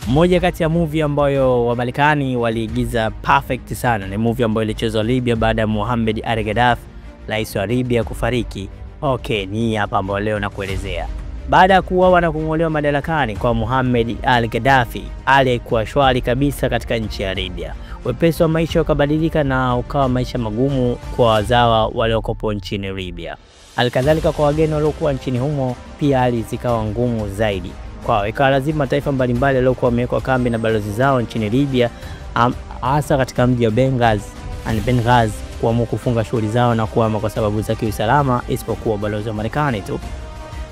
Moja kati ya movie ambayo wa Marekani waliigiza perfect sana ni movie ambayo ilichezwa Libya baada ya Mohamed al-Gaddafi, rais wa Libya, kufariki. Okay, ni hapa ambapo leo nakuelezea. Baada ya kuuawa na kung'olewa madarakani kwa Mohamed al-Gaddafi, alikuwa shwari kabisa katika nchi ya Libya. Wepesi wa maisha ukabadilika na ukawa maisha magumu kwa wazawa waliokopo nchini Libya. Halikadhalika kwa wageni waliokuwa nchini humo pia hali zikawa ngumu zaidi. Kwa ikawa lazima mataifa mbalimbali yaliokuwa wamewekwa kambi na balozi zao nchini Libya, hasa katika mji wa Benghazi, kuamua kufunga shughuli zao na kuhama kwa sababu za kiusalama, isipokuwa balozi wa Marekani tu.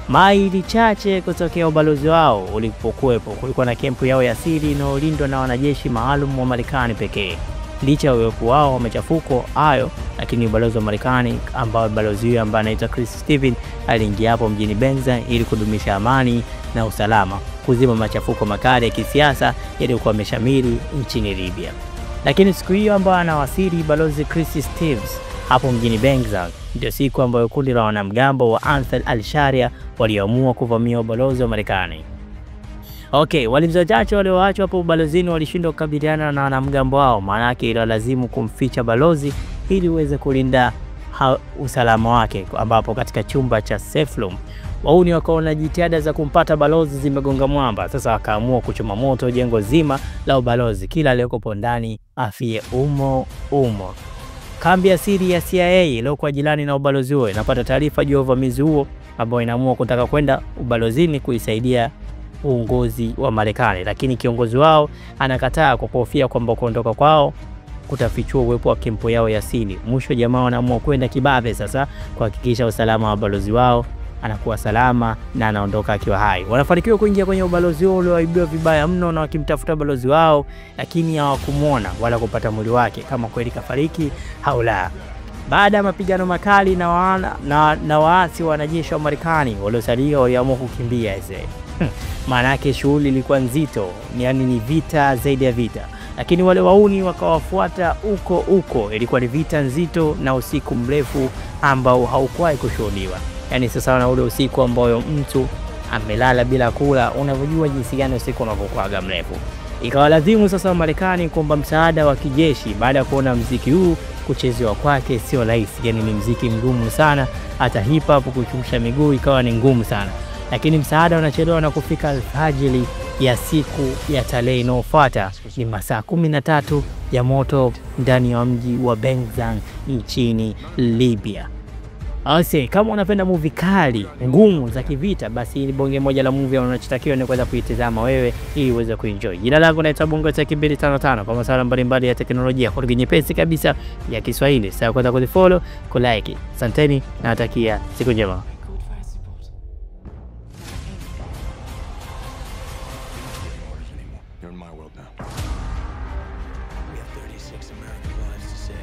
Maili chache kutokea ubalozi wao ulipokuwepo, kulikuwa na kempu yao ya siri inayolindwa na wanajeshi maalum wa Marekani pekee. Licha ya uwepo wao wa machafuko hayo, lakini ubalozi wa Marekani ambao balozi huyo ambaye anaitwa Chris Steven aliingia hapo mjini Benghazi ili kudumisha amani na usalama, kuzima machafuko makali ya kisiasa yaliyokuwa yameshamiri nchini Libya. Lakini siku hiyo ambayo anawasili balozi Chris Stevens hapo mjini Benghazi, ndio siku ambayo kundi la wanamgambo wa Ansar al-Sharia waliamua kuvamia ubalozi wa Marekani. Okay, walinzi wachache walioachwa hapo ubalozini walishindwa kukabiliana na wanamgambo wao, maana yake ililazimu kumficha balozi ili uweze kulinda usalama wake, ambapo katika chumba cha safe room wauni wakaona jitihada za kumpata balozi zimegonga mwamba. Sasa wakaamua kuchoma moto jengo zima la ubalozi, kila aliyekopo ndani afie umo. Kambi ya siri ya CIA iliyokuwa jirani na ubalozi huo inapata taarifa juu ya uvamizi huo, ambao inaamua kutaka kwenda ubalozini kuisaidia uongozi wa Marekani, lakini kiongozi wao anakataa kwa kuhofia kwamba kuondoka kwao kutafichua uwepo wa kempu yao ya siri. Mwisho jamaa wanaamua kwenda kibabe sasa kuhakikisha usalama wa balozi wao anakuwa salama na anaondoka akiwa hai. Wanafanikiwa kuingia kwenye ubalozi wao ulioibiwa vibaya mno, na wakimtafuta balozi wao lakini hawakumuona wala kupata mwili wake kama kweli kafariki au la. Baada ya mapigano makali na waasi wa wanajeshi wa Marekani waliosalia waliamua kukimbia maana yake shughuli ilikuwa nzito, yani ni vita zaidi ya vita. Lakini wale wauni wakawafuata huko. Ilikuwa ni vita nzito na usiku mrefu ambao haukuwahi kushuhudiwa. Yani sasa na ule usiku ambao mtu amelala bila kula, unavyojua jinsi gani usiku unavyokuwa mrefu. Ikawa lazimu sasa Marekani kuomba msaada wa kijeshi baada ya kuona muziki huu kuchezewa kwake sio rahisi, yani ni muziki mgumu sana, hata hip hop kuchusha miguu ikawa ni ngumu sana. Lakini msaada unachelewa na kufika alfajiri ya siku ya tarehe inayofuata. Ni masaa 13 ya moto ndani ya mji wa Benghazi nchini Libya. Ase, kama unapenda movie kali ngumu za kivita, basi ni bonge moja la movie unachotakiwa ni kuweza kuitazama wewe ili uweze kuenjoy. Jina langu naitwa Bongo Tech 255 kwa masuala mbalimbali ya teknolojia kwa lugha nyepesi kabisa ya Kiswahili. Sasa kwenda kufollow, kulike. Asanteni na natakia siku njema. You're in my world now. We have 36 American lives to save.